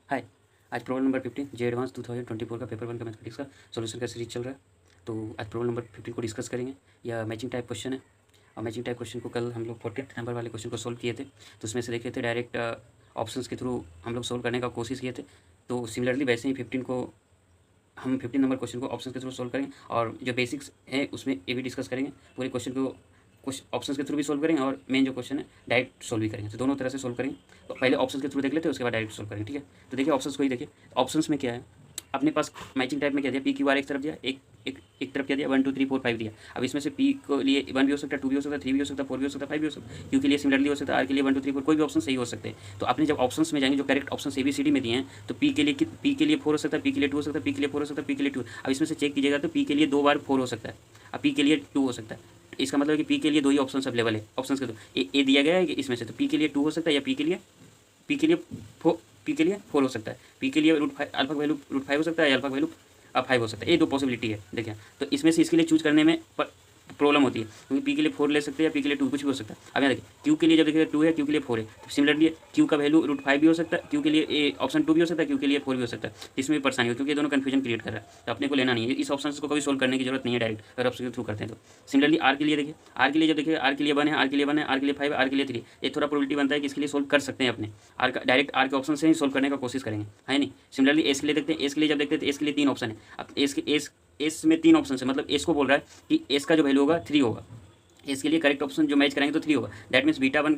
हाय, आज problem number 15 जे advance 2024 का paper 1 का मैथमेटिक्स का सॉल्यूशन का सीरीज चल रहा है। तो आज प्रॉब्लम नंबर 15 को डिस्कस करेंगे। यह मैचिंग टाइप क्वेश्चन है और मैचिंग टाइप क्वेश्चन को कल हम लोग 14th नंबर वाले क्वेश्चन को सोल्व किए थे। तो उसमें से देखे थे डायरेक्ट ऑप्शंस के थ्रू हम लोग सोल्व करने का कोशिश किए थे। तो सिमिलरली वैसे ही 15 नंबर क्वेश्चन को ऑप्शन के थ्रू सोल्व करेंगे और जो बेसिक्स है उसमें ये भी डिस्कस करेंगे। पूरे क्वेश्चन को कुछ ऑप्शंस के थ्रू भी सोल्व करेंगे और मेन जो क्वेश्चन है डायरेक्ट सोल्व भी करेंगे। तो दोनों तरह से सोल्व करेंगे। तो पहले ऑप्शंस के थ्रू देख लेते हैं, उसके बाद डायरेक्ट सोल्व करेंगे। ठीक है, तो देखिए ऑप्शंस को ही देखिए। ऑप्शंस में क्या है, अपने पास मैचिंग टाइप में क्या दिया, पी क्यू आर एक तरफ दिया, एक तरफ क्या दिया, 1 2 3 4 5 दिया। अब इसमें से पी के लिए 1 भी हो सकता है, 2 भी हो सकता है, 3 भी हो सकता है, 4 भी हो सकता है, 5 भी हो सकता है। क्यू के लिए सिमिलरली हो सकता है, आर के लिए 1 2 3 4 कोई भी ऑप्शन सही हो सकते हैं। तो आपने जब ऑप्शंस में जाएंगे, जो करेक्ट ऑप्शन ABCD में दिए हैं, तो पी के लिए 4 हो सकता है, पी के लिए 2 हो सकता है, पी के लिए 4 हो सकता है, पी के लिए 2। अब इसमें से चेक कीजिएगा तो पी के लिए 2 बार 4 हो सकता है, अब पी के लिए 2 हो सकता है। इसका मतलब है कि पी के लिए 2 ही ऑप्शन अवेलेबल है। ऑप्शन के तो ए दिया गया है कि इसमें से तो पी के लिए 2 हो सकता है या पी के लिए 4 हो सकता है। पी के लिए अल्फा का वैल्यू √5 हो सकता है या अल्फा का वैल्यू 5 हो सकता है। ये 2 पॉसिबिलिटी है। देखिए, तो इसमें से इसके लिए चूज करने में प्रॉब्लम होती है, क्योंकि पी के लिए 4 ले सकते हैं या पी के लिए 2 कुछ भी हो सकता है। अब यहाँ देखिए, क्यू के लिए जब देखिए 2 है, क्यू के लिए 4 है, तो सिमिलरली क्यू का वैल्यू √5 भी हो सकता है, क्यू के लिए ऑप्शन 2 भी हो सकता है, क्यू के लिए 4 भी हो सकता है। इसमें भी परेशानी हो, क्योंकि ये दोनों कन्फ्यूजन क्रिएट कर रहा है। तो अपने को लेना नहीं है, इस ऑप्शन को कभी सोल्व करने की जरूरत नहीं है डायरेक्ट, अगर ऑप्शन के थ्रू करते हैं तो। सिमिलरली आर के लिए देखिए, आर के लिए जब देखिए, आर के लिए 1 है, आर के लिए 1 है, आर के लिए 5 है, आर के लिए 3, ये थोड़ा प्रोबेबिलिटी बनता है कि इसके लिए सोल्व कर सकते हैं अपने आर का, डायरेक्ट आर के ऑप्शन से ही सोल्व करने का कोशिश करेंगे, है नहीं। सिमिलरली एस के लिए देखते हैं, एस के लिए जब देखते हैं तो एस के लिए 3 ऑप्शन है। अब एस में 3 ऑप्शन है, मतलब एस को बोल रहा है कि एस का जो वैल्यू होगा 3 होगा। इसके लिए करेक्ट ऑप्शन जो मैच करेंगे तो 3 होगा। दैट मीन्स बीटा वन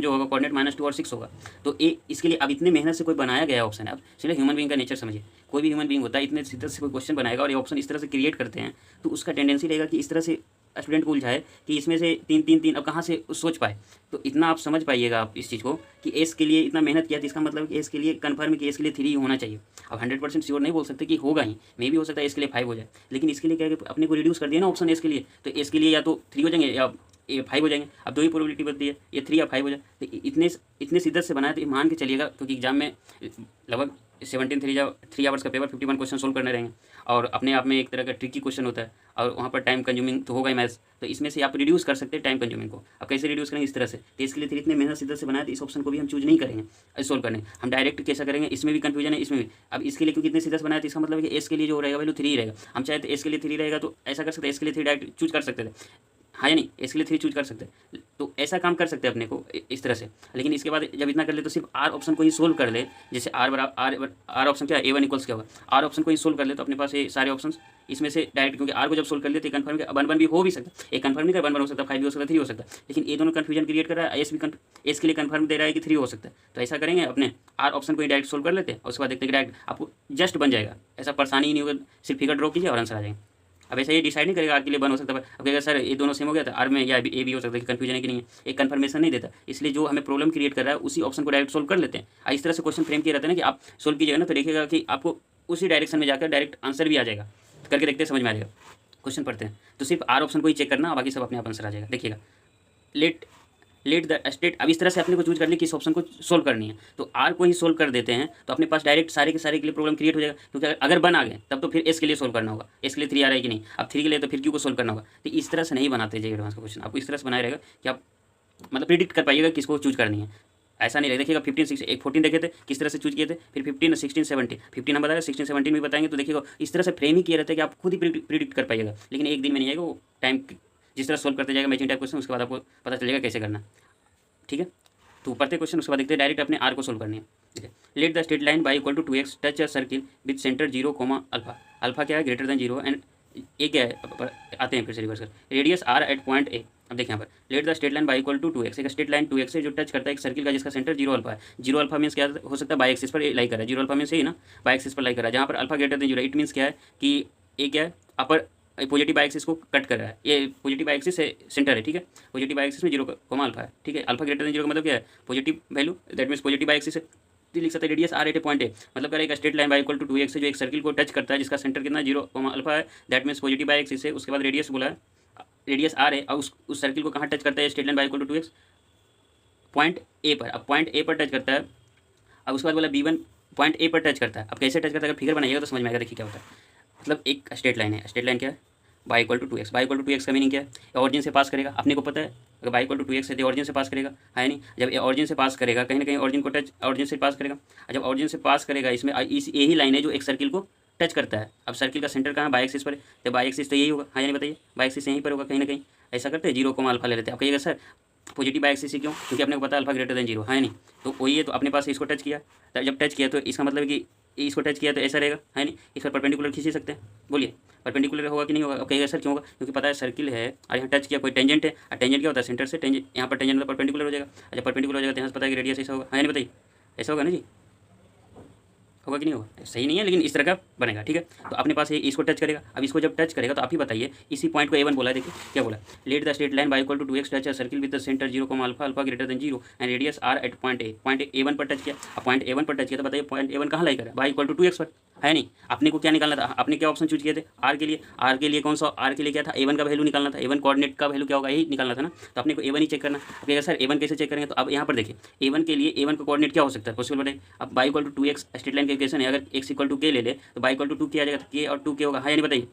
जो होगा कोऑर्डिनेट -2 और 6 होगा। तो ए इसके लिए अब इतने मेहनत से कोई बनाया गया ऑप्शन है। अब चलिए ह्यूमन बीइंग का नेचर समझिए, कोई भी ह्यूमन बीइंग होता है, इतने सीधे से कोई क्वेश्चन बनाएगा और ये ऑप्शन इस तरह से क्रिएट करते हैं, तो उसका टेंडेंसी रहेगा कि इस तरह से स्टूडेंट को उलझाए कि इसमें से 3 3 3 अब कहाँ से सोच पाए। तो इतना आप समझ पाइएगा आप इस चीज़ को कि एस के लिए इतना मेहनत किया, तो इसका मतलब कि एस के लिए कन्फर्म है कि एस के लिए 3 ही होना चाहिए। अब 100% श्योर नहीं बोल सकते कि होगा ही, मे भी हो सकता है एस के लिए 5 हो जाए, लेकिन इसके लिए क्या है कि अपने को रिड्यूस कर दिया ना ऑप्शन एस के लिए, तो एस के लिए या तो 3 हो जाएंगे या ये 5 हो जाएंगे। अब 2 ही प्रोबेबिलिटी बनती है, ये 3 या 5 हो जाए। तो इतने शिद्दत से बनाया, तो मान के चलिएगा, क्योंकि एग्जाम में लगभग 3 आवर्स का पेपर 51 क्वेश्चन सोल्व करने रहेंगे और अपने आप में एक तरह का ट्रिकी क्वेश्चन होता है और वहाँ पर टाइम कंज्यूमिंग तो होगा ही मैथ्स। तो इसमें से आप रिड्यूस कर सकते हैं टाइम कंज्यूमिंग को। अब कैसे रिड्यूस करेंगे, इस तरह से। तो इसके लिए 3 इतने मेहनत शिद्दत से बनाया, तो इस ऑप्शन को भी हम चूज नहीं करेंगे सोल्व करने, हम डायरेक्ट कैसा करेंगे। इसमें भी कंफ्यूजन है, इसमें भी। अब इसके लिए क्योंकि इतने शिद्दत से बनाया, तो इसका मतलब है कि एस के लिए जो रहेगा वैल्यू 3 ही रहेगा। हम चाहे तो एस के लिए 3 रहेगा, तो ऐसा कर सकते हैं, एस के लिए 3 डायरेक्ट चूज कर सकते थे, हाँ या नहीं, इसके लिए 3 चूज कर सकते हैं। तो ऐसा काम कर सकते हैं अपने को इस तरह से। लेकिन इसके बाद जब इतना कर ले, तो सिर्फ आर ऑप्शन को ही सोल्व कर ले। जैसे आर ऑप्शन क्या है, A1 इक्वल्स क्या होगा, आर ऑप्शन को ही सोल्व कर ले, तो अपने पास ये सारे ऑप्शन इसमें से डायरेक्ट, क्योंकि आर को जब सोल्व कर ले तो कन्फर्म 1 1 भी हो भी सकता है, एक कन्फर्म नहीं कर 1 1 हो सकता है, 5 भी हो सकता है, 3 हो सकता है। लेकिन ये दोनों कन्फ्यूजन क्रिएट कर रहा है। एस के लिए कन्फर्म दे रहा है कि 3 हो सकता है। तो ऐसा करेंगे, अपने आर ऑप्शन को ही डायरेक्ट सोल्व कर लेते हैं और उसके बाद देखते हैं कि डायरेक्ट आपको जस्ट बन जाएगा, ऐसा परेशानी ही नहीं होगा। सिर्फ फिगर ड्रॉ कीजिए और आंसर आ जाएंगे। अब ऐसा ये डिसाइड नहीं करेगा आर के लिए 1 हो सकता है, अब कहेगा सर ये दोनों सेम हो गया था, आर में या ए भी हो सकता है, कि कन्फ्यूजन है कि नहीं है, एक कन्फर्मेशन नहीं देता। इसलिए जो हमें प्रॉब्लम क्रिएट कर रहा है उसी ऑप्शन को डायरेक्ट सोल्व कर लेते हैं। इस तरह से क्वेश्चन फ्रेम किया रहता है ना, कि आप सोल्व कीजिएगा ना, तो देखिएगा कि आपको उसी डायरेक्शन में जाकर डायरेक्ट आंसर भी आ जाएगा। तो करके देखते हैं, समझ में आ जाएगा। क्वेश्चन पढ़ते हैं, तो सिर्फ आर ऑप्शन को ही चेक करना, बाकी सब अपने आप आंसर आ जाएगा। देखिएगा, लेट द स्टेट। अब इस तरह से अपने को चूज कर ले किस ऑप्शन को सोल्व करनी है, तो आर को ही सोल्व कर देते हैं, तो अपने पास डायरेक्ट सारे के सारे के लिए प्रॉब्लम क्रिएट हो जाएगा। क्योंकि अगर 1 आ गए, तब तो फिर एस के लिए सोल्व करना होगा, एस के लिए 3 आ रहा है कि नहीं, अब 3 के लिए तो फिर क्यू को सोल्व करना होगा। तो इस तरह से नहीं बनाते जे एडवांस का क्वेश्चन, आपको इस तरह से बनाया रहेगा कि आप मतलब प्रिडिक्ट कर पाइएगा किसको चूज करनी है। ऐसा नहीं रहेगा। देखिएगा 14 देखे थे, किस तरह से चूज किए थे, फिर 15 16 17 15 हम बताएगा, 16 17 भी बताएंगे। तो देखिएगा इस तरह से फ्रेम ही किया रहता है कि आप खुद ही प्रिडिक्ट कर पाइएगा। लेकिन एक दिन में नहीं आएगा, वो टाइम जिस तरह सोल्व करते जाएगा मैचिंग टाइप क्वेश्चन, उसके बाद आपको पता चलेगा कैसे करना। ठीक है, तो पढ़ते क्वेश्चन, उसके बाद देखते हैं डायरेक्ट अपने आर को सोल्व करनी है। ठीक है, late the straight line y = 2x touch a circle with centre 0, alpha. Alpha क्या है, ग्रेटर देन 0 एंड ए क्या है, आते हैं फिर से रिवर्स कर, radius r at point A. अब देखिए यहाँ पर let the straight line y = 2x, एक स्ट्रेट लाइन 2x है जो टच करता है एक सर्किल का जिसका सेंटर 0 अल्फा है। 0 अल्फा मीन्स क्या हो सकता है, बाई एक्सिस पर लाई कर रहा है। 0 अल्फा मीन्स ही ना, बाई एक्सिस पर लाई कर रहा है। जहाँ पर alpha greater than 0, it means क्या है कि ए क्या है, अपर पॉजिटिव बाई एक्सिस को कट कर रहा है। ये पॉजिटिव बाई एक्सिस से सेंटर है। ठीक है, पॉजिटिव बाई एक्सिस में 0, अल्फा है। ठीक है, अल्फा ग्रेटर देन 0 का मतलब क्या है, positive value, that means positive y axis है। लिख सकते हैं radius r at point A, मतलब करेगा स्ट्रेट लाइन y = 2x है जो एक सर्किल को टच करता है जिसका सेंटर कितना 0, अल्फा है, that means positive y axis है। उसके बाद रेडियस बोला है, रेडियस आर है, और उस सर्किल को कहाँ टच करता है, straight line y = 2x point A पर। अब पॉइंट ए पर टच करता है। अब उसके बाद बोला B1 पॉइंट ए पर टच करता है। अब कैसे टच करता है, अगर फिगर बनाइएगा तो समझ में आएगा। देखिए क्या होता है, मतलब एक स्ट्रेट लाइन है, स्ट्रेट लाइन क्या है, y = 2x। y = 2x का मीनिंग क्या है, ऑरिजिन से पास करेगा, अपने को पता है अगर बाई इक्वल टू 2x है तो ऑरिजिन से पास करेगा, है नहीं। जब ये ऑरिजिन से पास करेगा कहीं ना कहीं ऑरिजिन को टच, ऑरिजिन से पास करेगा। जब ऑरिजिन से पास करेगा इसमें इस यही लाइन है जो एक सर्किल को टच करता है। अब सर्किल का सेंटर कहाँ है, बाई एक्सिस पर है, तो बाई एक्सिस तो यही होगा, हाँ यानी बताइए बाई एक्सिस यहीं पर होगा कहीं ना कहीं। ऐसा करते हैं 0 को अल्फा ले लेते हैं। आप कहिएगा सर पॉजिटिव बाई एक्सिस क्यों, क्योंकि अपने को पता है अल्फा ग्रेटर देन 0, है नहीं। तो वही है, तो अपने पास इसको टच किया, तो जब टच किया तो इसका मतलब है कि इसको टच किया तो ऐसा रहेगा, है नहीं। इस पर परपेंडिकुलर खींच ही सकते हैं, बोलिए परपेंडिकुलर होगा कि नहीं होगा। अब कहिएगा सर क्यों होगा, क्योंकि पता है सर्किल है और यहाँ टच किया कोई टेंजेंट है, और टेंजेंट क्या होता है सेंटर से, टेंजेंट यहाँ पर टेंजेंट मतलब परपेंडिकुलर हो जाएगा। अच्छा परपेंडिकुलर हो जाएगा तो यहाँ से पता है कि रेडियस ऐसा होगा, है नहीं बताइए, ऐसा होगा ना जी, होगा कि नहीं होगा, सही नहीं है लेकिन इस तरह का बनेगा, ठीक है। तो अपने पास ये इसको टच करेगा। अब इसको जब टच करेगा तो आप ही बताइए, इसी पॉइंट को A1 बोला है, देखिए क्या बोला, let the straight line y equal to 2x touch a circle with the centre 0, alpha alpha greater than 0 and radius r at point ए। पॉइंट A1 पर टच किया। अब पॉइंट A1 पर टच किया तो बताइए पॉइंट A1 कहाँ लाई कर रहा है, बाई इक्वल टू 2x पर, है नहीं। अपने को क्या निकालना था, आपने क्या ऑप्शन चूज किए थे, आर के लिए। आर के लिए कौन सा, आर के लिए क्या था, A1 का वैल्यू निकालना था। A1 कोऑर्डिनेट का वैल्यू क्या होगा, यही निकालना था ना। तो अपने को A1 ही चेक करना। अब सर A1 कैसे चेक करेंगे, तो अब यहाँ पर देखिए A1 के लिए A1 का कोऑर्डिनेट क्या हो सकता है, पॉसिबल बताइए। अब y equal to 2x straight line का इक्वेशन है, अगर x इक्वल टू k ले ले तो बाई इक्वल टू 2 k आ जाएगा, तो k और 2 k होगा, हाँ यानी बताइए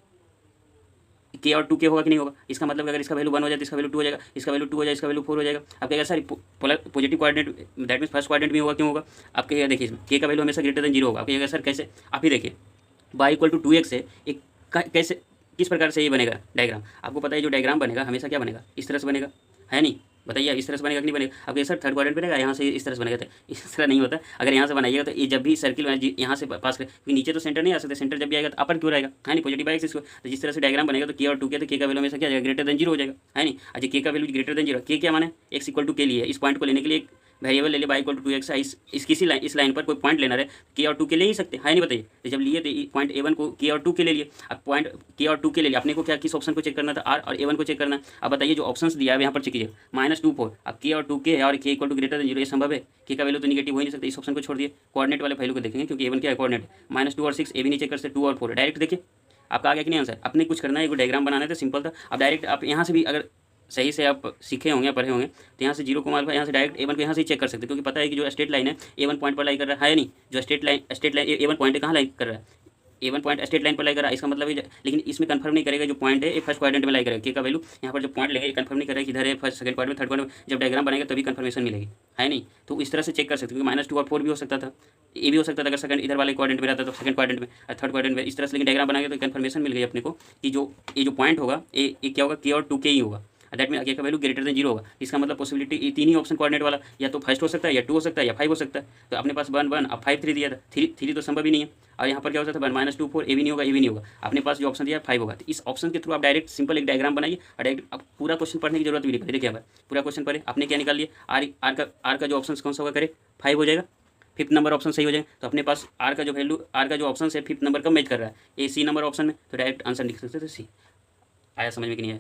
k और 2 k होगा कि नहीं होगा। इसका मतलब अगर इसका वैल्यू 1 हो जाए तो इसका वैल्यू 2 हो जाएगा, इसका वैल्यू 2 हो जाए इसका वैल्यू 4 हो जाएगा। अब कहेगा sir positive coordinate that means first coordinate भी होगा, क्यों होगा। आप कहिएगा देखिए इसमें k का वैल्यू हमेशा ग्रेटर देन 0 होगा। आप कहिएगा सर कैसे, आप ही देखिए बाई इक्वल टू 2x है, एक कैसे किस प्रकार से ये बनेगा डायग्राम, आपको पता है जो डायग्राम बनेगा हमेशा क्या बनेगा, इस तरह से बनेगा, है नहीं। बताइए इस तरह से बनेगा कि नहीं बनेगा। अब ये सर थर्ड क्वाड्रेंट बनेगा, यहाँ से इस तरह से बनेगा, तो इस तरह नहीं होता। अगर यहाँ से बनाइएगा तो ये जब भी सर्किल यहाँ से पास करे, क्योंकि नीचे तो सेंटर नहीं आ सकते, सेंटर जब भी आएगा तो अपर क्यों रहेगा, है नहीं, पॉजिटिव एक्सिस को। तो जिस तरह से डायग्राम बनेगा तो k और 2 के, तो k का वैल्यू हमेशा क्या जाएगा, ग्रेटर देन 0 हो जाएगा, है नहीं। अच्छा k का वैल्यू ग्रेटर देन 0, k क्या माने, x इक्वल टू के लिए, इस पॉइंट को लेने के लिए वेरिएबल ले ले बाई इक्वल टू 2x, इस किसी लाइन, इस लाइन पर कोई पॉइंट लेना है k और 2 के ले ही सकते, है नहीं बताइए। तो जब लिए तो पॉइंट A1 को k और 2 के ले लिए। अब पॉइंट k और 2 के ले लिया, अपने को क्या किस ऑप्शन को चेक करना था, r और A1 को चेक करना। अब बताइए जो ऑप्शंस दिया है यहाँ पर चेक कीजिए, -2 4। अब k और 2 के है और k equal to greater than 0, ये संभव है, k का वैल्यू तो निगेटिव हो ही नहीं सकता, इस ऑप्शन को छोड़ दिए। कोऑर्डिनेट वाले वैल्यू को देखेंगे क्योंकि A1 क्या है कोऑर्डिनेट, -2 और 6, ए भी नहीं चेक कर सकते, 2 और 4 डायरेक्ट देखिए आपका आ गया कि नहीं आंसर। अपने कुछ करना है, एक डायग्राम बनाना था, सिंपल था। अब डायरेक्ट आप यहाँ से भी अगर सही से आप सीखे होंगे पढ़े होंगे तो यहाँ से 0 को अल्फा यहाँ से डायरेक्ट A1 को यहाँ से चेक कर सकते हैं, क्योंकि पता है कि जो स्ट्रेट लाइन है A1 पॉइंट पर लाई कर रहा है नहीं, जो स्ट्रेट लाइन A1 पॉइंट है कहाँ लाई कर रहा है, A1 पॉइंट स्ट्रेट लाइन पर लाई कर रहा है। इसका मतलब है, लेकिन इसमें कंफर्म नहीं करेगा जो पॉइंट है ये फर्स्ट क्वाड्रेंट में लाई करेगा, k का वैल्यू यहाँ पर जो पॉइंट लेंगे ये कंफर्म नहीं करेगा कि इधर है फर्स्ट सेकंड क्वाड्रेंट में, थर्ड क्वाड्रेंट में। जब डायग्राम बनेगा तभी कंफर्मेशन मिलेगी, है नहीं। तो इस तरह से चेक कर सकते हैं, क्योंकि -2 और 4 भी हो सकता था, ये भी हो सकता था अगर सेकंड इधर वाले क्वाड्रेंट में रहता तो सेकंड क्वाड्रेंट में और थर्ड क्वाड्रेंट में, इस तरह से। लेकिन डायग्राम बनाएगा तो कंफर्मेशन मिल गई अपने को कि जो ये जो पॉइंट होगा ये क्या होगा, k और 2 के ही होगा, दैट मीन k का वैल्यू ग्रेटर देन 0 होगा। इसका मतलब पॉसिबिलिटी ये तीन ही ऑप्शन कोऑर्डिनेट वाला, या तो फर्स्ट हो सकता है, या 2 हो सकता है, या 5 हो सकता है। तो अपने पास 1 1 अब 5 3 दिया था, 3 तो संभव ही नहीं है। और यहाँ पर क्या हो सकता है, -2 4, ए भी नहीं होगा, ए भी नहीं होगा। अपने पास जो ऑप्शन दिया 5 होगा। तो इस ऑप्शन के थ्रू आप डायरेक्ट सिंपल एक डायग्राम बनाइए और डायरेक्ट अब पूरा क्वेश्चन पढ़ने की जरूरत भी नहीं पड़ेगी। देखिए यहाँ पूरा क्वेश्चन पढ़े, आपने क्या निकाल लिया, आर का जो ऑप्शन कौन सा होगा, करे 5 हो जाएगा, 5th नंबर ऑप्शन सही हो जाए। तो अपने पास आर का जो वैल्यू, आर का जो ऑप्शन है 5th नंबर का मैच कर रहा है, ए सी नंबर ऑप्शन में, तो डायरेक्ट आंसर लिख सकते थे सी। आया समझ में कि नहीं आया।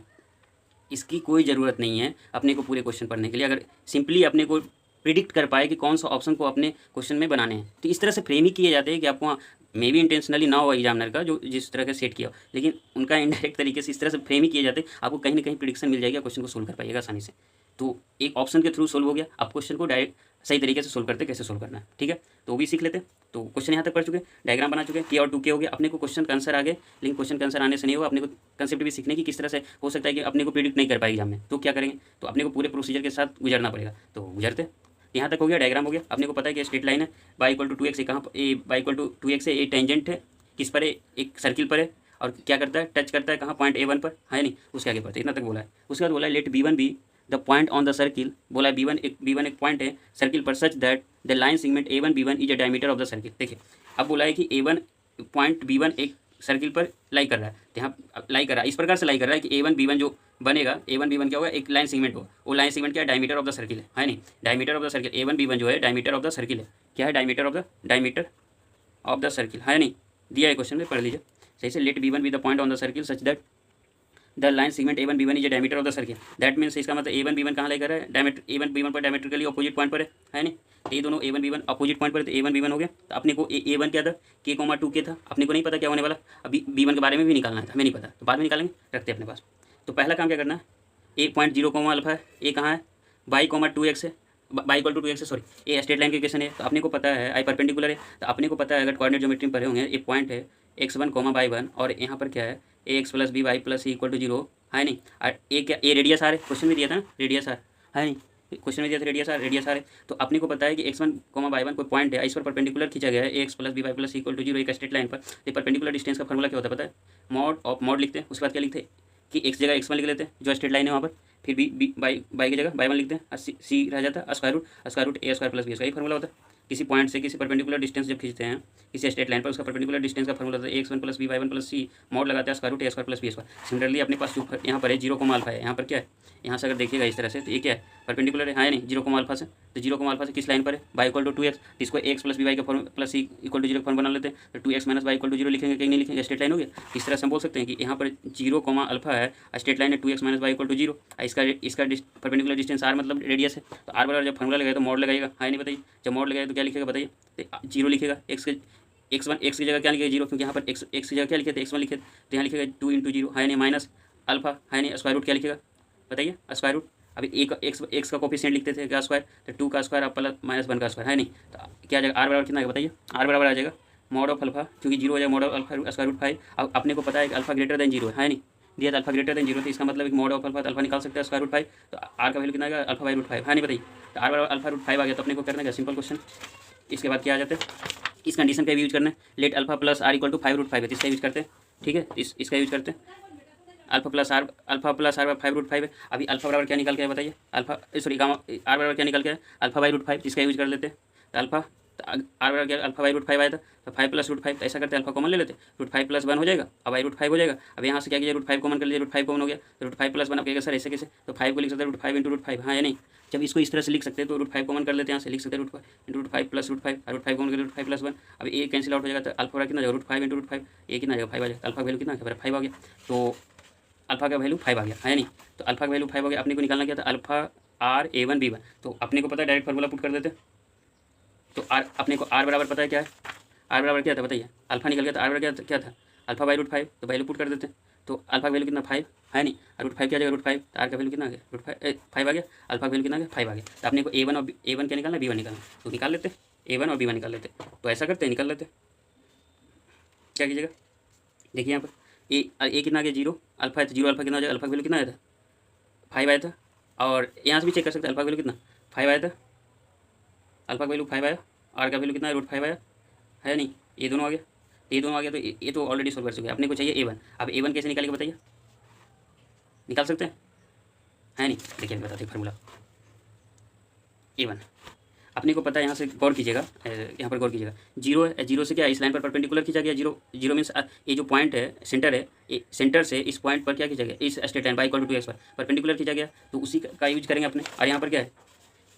इसकी कोई ज़रूरत नहीं है अपने को पूरे क्वेश्चन पढ़ने के लिए, अगर सिंपली अपने को प्रिडिक्ट कर पाए कि कौन सा ऑप्शन को अपने क्वेश्चन में बनाने हैं। तो इस तरह से फ्रेम ही किए जाते हैं कि आपको मे भी इंटेंशनली ना हो एग्जामिनर का जो जिस तरह का सेट किया हो, लेकिन उनका इनडायरेक्ट तरीके से इस तरह से फ्रेम ही किए जाते हैं, आपको कहीं ना कहीं प्रिडिक्शन मिल जाएगा, क्वेश्चन को सोल्व कर पाइएगा आसानी से। तो एक ऑप्शन के थ्रू सोल्व हो गया, अब क्वेश्चन को डायरेक्ट सही तरीके से सोल्व करते कैसे सोल्व करना है, ठीक है। तो वो भी सीख लेते हैं। तो क्वेश्चन यहाँ तक पढ़ चुके, डायग्राम बना चुके, k और 2 के हो गया। अपने को क्वेश्चन का आंसर आ गए, लेकिन क्वेश्चन का आंसर आने से नहीं होगा, अपने को कंसेप्ट भी सीखने की किस तरह से हो सकता है कि अपने को प्रिडिक्ट नहीं कर पाएगी एग्जाम में, तो क्या करेंगे, तो अपने को पूरे प्रोसीजर के साथ गुजरना पड़ेगा। तो गुजरते यहाँ तक हो गया, डायग्राम हो गया। अपने को पता है कि स्ट्रेट लाइन है, बाई इक्वल टू 2x है, कहाँ ए बाई इक्वल टू 2x है, ये टेंजेंट है किस पर है, एक सर्किल पर है, और क्या करता है, टच करता है कहाँ, पॉइंट A1 पर, है नहीं। उसके आगे पढ़ते, इतना तक बोला है। उसके बाद बोला है let B1 be the point on the circle, बोला है B1 एक पॉइंट है सर्किल पर, such that the line segment A1 B1 is a diameter of the circle. देखिए अब बोला है कि A1 पॉइंट B1 एक सर्किल पर लाई कर रहा है, तो यहाँ लाई कर रहा है, इस प्रकार से लाई कर रहा है कि A1 B1 जो बनेगा, A1 B1 क्या होगा, एक लाइन सेगमेंट होगा, वो लाइन सेगमेंट क्या है, डायमीटर ऑफ द सर्किल है नहीं। Diameter of the circle A1 B1 जो है डायमीटर ऑफ द सर्किल है, क्या है, डायमीटर ऑफ द सर्किल, है नहीं। दिया है क्वेश्चन में, पढ़ लीजिए सही से। Let B1 be the point on the circle such that the line segment A1 B1 is diameter of the circle. That means इसका मतलब A1 B1 कहाँ लेकर है, डायमीटर A1 B1 पर डायमीट्रिकली अपोजिट पॉइंट पर है नहीं। तो ये दोनों A1 B1 अपोजिट पॉइंट पर, तो A1 B1 हो गया। तो अपने को A1 क्या था, k, 2 के था, अपने को नहीं पता क्या होने वाला। अभी B1 के बारे में भी निकालना था, हमें नहीं पता, तो बाद में निकालेंगे, रखते हैं अपने पास। तो पहला काम क्या करना है, 1.0 अल्फा है, ए कहाँ है, बाई 2x है, बाई इक्वल टू 2x है, सॉरी ये स्ट्रेट लाइन की इक्वेशन है। तो अपने को पता है आई परपेंडिकुलर है, तो अपने को पता है अगर कोऑर्डिनेट ज्योमेट्री में पढ़े होंगे, एक पॉइंट है x1, y1, और यहाँ पर क्या है ax + by + c = 0, है नहीं। और ए क्या, ए रेडियस आर है, क्वेश्चन में दिया था ना रेडियस आर, है नहीं, क्वेश्चन में दिया था रेडियस आर है। तो अपने को पता है कि x1, y1 कोई पॉइंट है, इस पर परपेंडिकुलर खींचा गया है ax plus by plus equal to 0 एक स्ट्रेट लाइन पर। तो परपेंडिकुलर डिस्टेंस का फॉर्मूला क्या होता है पता है, मॉड ऑफ मॉड लिखते हैं, उसके बाद क्या लिखते हैं कि x जगह x1 लिख लेते हैं जो स्ट्रेट लाइन है वहाँ पर, फिर बी बाई की जगह y1 लिखते हैं, सी रह जाता है square root a square plus b square, यही फॉर्मूला होता है। किसी पॉइंट से किसी परपेंडिकुलर डिस्टेंस जब खींचते हैं किसी स्ट्रेट लाइन पर, उसका परपेंडिकुलर डिस्टेंस का फॉर्मूला होता है x1 plus b y1 plus c, mod लगाते हैं square root a square plus b square. Similarly अपने पास जो यहाँ पर है 0 अल्फा है, यहाँ पर क्या है, यहाँ से अगर देखिएगा इस तरह से तो ये क्या है परपेंडिकुलर है नहीं 0 अल्फा से, तो 0 अल्फा से किस लाइन पर है y इक्वल टू 2x, इसको x प्लस बी वाई का form plus c equal to 0 का फॉर्म बना लेते हैं, तो 2x minus Y equal to 0 लिखेंगे, कहीं नहीं लिखेंगे, स्ट्रेट लाइन हो गया। इस तरह से हम बोल सकते हैं कि यहाँ पर 0 अल्फा है, स्ट्रेट लाइन है 2x minus Y equal to 0, इसका परपेंडिकुलर डिस्टेंस r मतलब रेडियस है, तो r बराबर जब फॉर्मूला लगाएगा तो मॉड लगाएगा, है नहीं बताइए, जब मॉड लगाएगा तो क्या लिखेगा बताइए, तो 0 लिखेगा, x की जगह क्या लिखेगा 0, क्योंकि यहाँ पर x की जगह क्या लिखे थे x1 लिखे, तो यहाँ लिखेगा 2 × 0, है नहीं माइनस अल्फा, है नहीं स्क्वायर रूट क्या लिखेगा बताइए स्क्वायर रूट, अभी एक एक्स का कोफिशिएंट लिखते थे क्या स्क्वायर, तो 2 का स्क्वायर आप प्लस माइनस 1 का स्क्वायर, है नहीं, तो क्या आ जाएगा r बराबर कितना है बताइए, r बराबर आ जाएगा मॉड ऑफ अल्फा, क्योंकि 0 हो जाएगा mod of alpha square root 5। अब अपने को पता है कि अल्फा ग्रेटर देन 0 है नहीं, दिया था अल्फा ग्रेटर देन 0, तो इसका मतलब एक मॉड ऑफ अल्फा, तो अल्फा निकाल सकते हैं स्क्वायर रूट 5, तो r का वैल्यू कितना आएगा अल्फा बाई रूट 5, है नहीं बताइए, तो r बराबर अल्फा रूट 5 आ गया। तो अपने को करना है सिंपल क्वेश्चन, इसके बाद क्या आ जाते हैं इस कंडीशन का भी यूज करना है, let alpha plus r equal to 5 root 5 है, इसका यूज करते हैं, ठीक है, इसका यूज करते हैं, अल्फा प्लस आर 5 रूट 5 है। अभी अल्फा बराबर क्या निकल के है बताइए, अल्फा सॉरी गामा आर बराबर क्या निकल के है अल्फा बाई रूट 5, इसका यूज कर लेते हैं, तो अल्फा आर बराबर क्या अल्फा बाई रूट 5 आया था, तो 5 प्लस रूट 5, तो ऐसा करते हैं अल्फा कॉमन ले लेते हैं, रूट 5 प्लस 1 हो जाएगा, अब बाई रूट 5 हो जाएगा। अब यहाँ से क्या कीजिए रूट 5 कॉमन कर लीजिए, रूट 5 कॉमन हो गया, तो रूट 5 प्लस 1 आप कहेगा सर ऐसे कैसे, तो 5 को लिख सकते हैं रूट 5 इंटू रूट 5, हाँ या नहीं, जब इसको इस तरह से लिख सकते हैं तो रूट 5 कॉमन कर लेते हैं, यहाँ से लिख सकते हैं root 5 plus root 5, root 5 common कर रूट 5 प्लस 1, अब ए कैंसिल आउट हो जाएगा, तो अल्फा कितना जाएगा रूट 5 इंटू रूट 5, ए कितना जाएगा 5 आ जाएगा, अल्फा वैल्यू कितना है 5 आ गया, तो अल्फा का वैल्यू 5 आ गया, है नहीं, तो अल्फा का वैल्यू 5 आ गया। अपने को निकालना क्या था अल्फा आर A1 B1, तो अपने को पता है डायरेक्ट फार्मूला पुट कर देते, तो आर अपने को आर बराबर पता है क्या है, आर बराबर क्या था बताइए, अल्फा निकल गया था, आर बराबर क्या था अल्फा बाई रूट 5, तो वैल्यू पुट कर देते हैं, तो अल्फा का वैल्यू कितना 5 है नहीं, रूट 5 क्या जाएगा रूट 5, तो आर का वैल्यू कितना आ गया रूट 5 आ गया, अल्फा का वैल्यू कितना आ गया 5 आ गया। तो अपने को A1 और A1 क्या निकालना B1 निकालना, तो निकाल लेते A1 और B1 निकाल लेते, तो ऐसा करते हैं निकाल लेते, क्या कीजिएगा देखिए यहाँ पर ए कितना आ गया 0 अल्फा है, तो 0 अल्फा कितना आ जाएगा, अल्फा का वैल्यू कितना आया था 5 आया था, और यहाँ से भी चेक कर सकते हैं अल्फा का वैल्यू कितना 5 आया था, अल्फा का वैल्यू 5 आया, आर का वैल्यू कितना है रूट 5 आया, है नहीं, ये दोनों आ गया, तो ये दोनों आ गया, तो ये तो ऑलरेडी सॉल्व कर चुके हैं। अपने को चाहिए A1, अब A1 कैसे निकालेंगे बताइए, निकाल सकते हैं है नहीं, देखिए बताते फार्मूला A1 अपने को पता है, यहाँ से गौर कीजिएगा, यहाँ पर गौर कीजिएगा, 0 है, 0 से क्या इस लाइन पर परपेंडिकुलर खींचा गया, 0 मीन्स ये जो पॉइंट है सेंटर है, सेंटर से इस पॉइंट पर क्या खींचा गया, इस straight line y equal to 2x पर परपेंडिकुलर खींचा गया, तो उसी का यूज करेंगे अपने। और यहाँ पर क्या है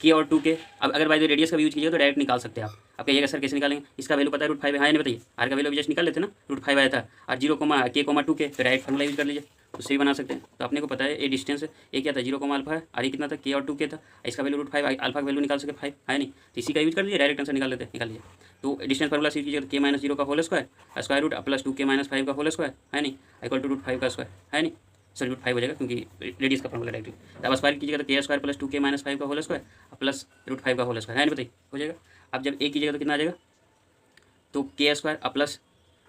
k और 2k, अब अगर बाय द रेडियस का भी यूज कीजिएगा तो डायरेक्ट निकाल सकते हैं आप। अब कहिएगा सर कैसे निकालेंगे, इसका वैल्यू पता है रूट 5 है, हाँ नहीं बताइए, आर का वैल्यू भी जस्ट निकाल लेते ना, रूट 5 आया था, और 0 k 2k, तो डायरेक्ट फार्मूला यूज कर लीजिए, उससे भी बना सकते हैं। तो अपने को पता है ये डिस्टेंस है, ये क्या था 0 अल्फा है, और ये कितना था k और 2k था, इसका वैल्यू रूट 5, अल्फा का वैल्यू निकाल सके 5 है नहीं, तो इसी का यूज कर लीजिए, डायरेक्ट आंसर निकाल लेते निकाल लीजिए। तो डिस्टेंस फार्मूला सीख लीजिए, k माइनस 0 का whole square root plus 2k minus 5 का होल स्क्वायर, है नहीं, इक्वल टू रूट 5 का स्क्वायर, है नहीं, सॉरी रूट 5 हो जाएगा क्योंकि रेडियस का फॉर्मूला डायरेक्ट, तो अब स्क्वायर कीजिएगा तो k square plus 2k minus 5 का होल स्क्वायर प्लस रूट 5 का होल स्क्वायर, है नहीं बताइए हो जाएगा। अब जब a कीजिएगा तो कितना आ जाएगा, तो k square plus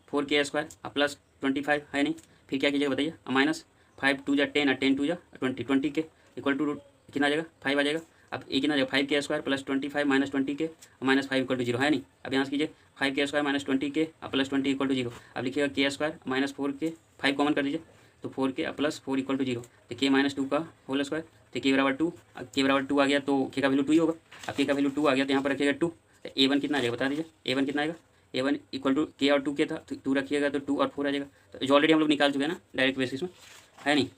4k square plus 25, है नहीं, फिर क्या कीजिएगा बताइए माइनस 5 2 जा 10 और 10 2 जा 20 के इक्वल टू रूट कितना आ जाएगा 5 आ जाएगा। अब a कितना आ जाएगा 5k square plus 25 minus 20k minus 5 equal to 0, है नहीं। अब यहाँ से कीजिए 5k square minus 20k plus 20 equal to 0। अब लिखिएगा k square minus 4k, 5 common कर दीजिए तो 4k प्लस 4 इक्वल टू 0, तो k माइनस 2 का होल स्क्वायर, तो k बराबर 2, अब k बराबर 2 आ गया तो k का वैल्यू 2 ही होगा। अब k का वैल्यू 2 आ गया तो यहाँ पर रखिएगा 2, तो a1 कितना आ जाएगा बता दीजिए, a1 कितना आएगा, a1 इक्वल टू k और 2k था, तो 2 रखिएगा तो 2 और 4 आ जाएगा। तो जो ऑलरेडी हम लोग निकाल चुके हैं ना डायरेक्ट बेसिस में, है नहीं,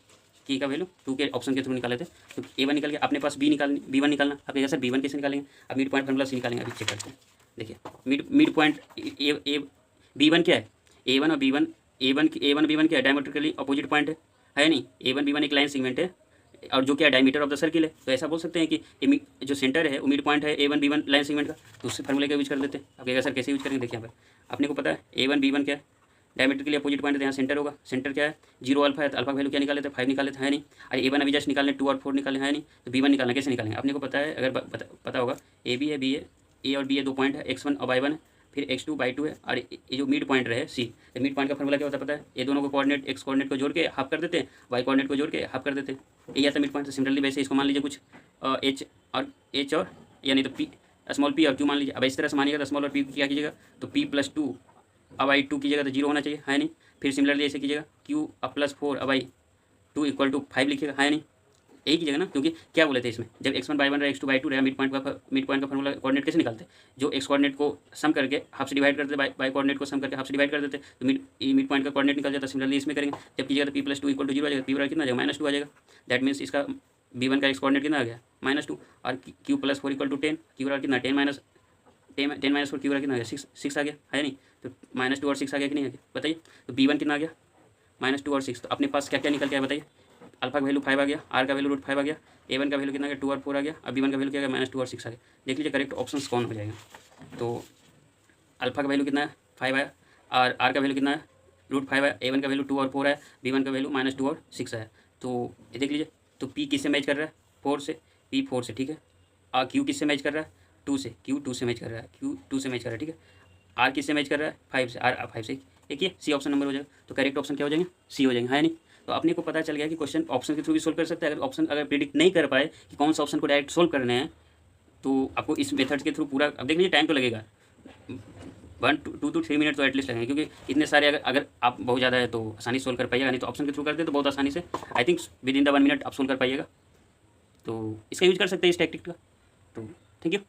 k का वैल्यू 2 के ऑप्शन के थ्रू निकाले थे, तो a1 निकल गया। अपने पास b1 निकालना, अब कहेगा सर b1 कैसे निकालेंगे, अब मिड पॉइंट फार्मूला से निकालेंगे, अभी चेक करते हैं। देखिए मिड पॉइंट b1 क्या है, a1 और b1 क्या है, डायमेट्रिकली अपोजिट पॉइंट है नहीं, a1 b1 एक लाइन सेगमेंट है और जो क्या है डायमीटर ऑफ द सर्किल है, तो ऐसा बोल सकते हैं कि जो सेंटर है वो मिड पॉइंट है a1 b1 लाइन सेगमेंट का, तो उससे फार्मूले का यूज कर लेते हैं। अब कहेगा सर कैसे यूज करेंगे, देखिए यहाँ पर अपने को पता है a1 b1 क्या है, डायमेट्रिकली अपोजिट पॉइंट है, यहाँ सेंटर होगा, सेंटर क्या है 0 अल्फा है, तो अल्फा वैल्यू क्या निकाले थे 5 निकाले थे, है नहीं। और a1 अभी जस्ट निकालने 2 और 4 निकाले, है नहीं, तो b1 निकालना कैसे निकालेंगे, अपने को पता है, अगर पता होगा a b है, b है, a और b है 2 पॉइंट है, x1 और y1 है, फिर x2/2 है, और ये जो मिड पॉइंट रहे C, तो मिड पॉइंट का फॉर्मूला क्या होता है पता है, ये दोनों को कोऑर्डिनेट x कोऑर्डिनेट को जोड़ के हाफ कर देते हैं, y कोऑर्डिनेट को जोड़ के हाफ कर देते हैं, ये आता है मिड पॉइंट। तो सिमिलरली वैसे इसको मान लीजिए कुछ h और यानी तो p स्मॉल p और q मान लीजिए। अब इस तरह से मानिएगा तो स्मॉल और p क्या कीजिएगा, तो p + 2 अब i2 कीजिएगा तो 0 होना चाहिए, है नहीं। फिर सिमिलरली ऐसे कीजिएगा q + 4 अब i2 = 5 लिखिएगा, है नहीं। यही कीजिएगा ना, क्योंकि क्या बोले थे इसमें, जब x1/1 रहा x2/2 रहा, मिड पॉइंट का फॉर्मूला कोऑर्डिनेट कैसे निकालते हैं, जो x कोऑर्डिनेट को सम करके हाफ से डिवाइड कर देते, y कोऑर्डिनेट को सम करके हाफ से डिवाइड कर देते, तो मिड पॉइंट का कोऑर्डिनेट निकल जाता है। सिमिलरली इसमें करेंगे, जब कीजिएगा तो p + 2 = 0 आ जाएगा, p बराबर कितना आ जाएगा, -2 आ जाएगा। दैट मीन्स इसका b1 का x कोऑर्डिनेट कितना आ गया, -2, और q + 4 = 10, q बराबर कितना 10 - 4, q बराबर कितना आ गया 6 आ गया, है नहीं। तो -2 और 6 आ गया कि नहीं आ गया, बताइए। तो b1 कितना आ गया, -2 और 6। तो अपने पास क्या क्या निकल के आया बताइए, अल्फा का वैल्यू 5 आ गया, आर का वैल्यू √5 आ गया, a1 का वैल्यू कितना आ गया 2 और 4 आ गया, अब b1 का वैल्यू क्या आ गया -2 और 6 आ गया। देख लीजिए करेक्ट ऑप्शन कौन हो जाएगा। तो अल्फा का वैल्यू कितना है 5 आया, और आर का वैल्यू कितना है √5 आया, a1 का वैल्यू 2 और 4 आया, b1 का वैल्यू -2 और 6 आया। तो ये देख लीजिए, तो p किससे मैच कर रहा है 4 से, p 4 से, ठीक है। और q किससे मैच कर रहा है 2 से, q 2 से मैच कर रहा है, q 2 से मैच कर रहा है, ठीक है। आर किससे मैच कर रहा है 5 से, आर 5 से, देखिए सी ऑप्शन नंबर हो जाएगा। तो करेक्ट ऑप्शन क्या हो जाएंगे, सी हो जाएंगे, है नहीं। तो अपने को पता चल गया कि क्वेश्चन ऑप्शन के थ्रू भी सोल्व कर सकते हैं। अगर ऑप्शन अगर प्रिडिक्ट नहीं कर पाए कि कौन सा ऑप्शन को डायरेक्ट सोल्व करने हैं, तो आपको इस मेथड के थ्रू पूरा, अब देख लीजिए टाइम तो लगेगा 1 to 2 to 3 मिनट तो एटलीस्ट लगेंगे, क्योंकि इतने सारे अगर आप बहुत ज़्यादा है तो आसानी सोल्व कर पाइएगा, नहीं तो ऑप्शन के थ्रू करते तो बहुत आसानी से, I think with in the 1 minute आप सोल्व कर पाइएगा। तो इसका यूज कर सकते हैं इस टैक्टिक का। तो थैंक यू।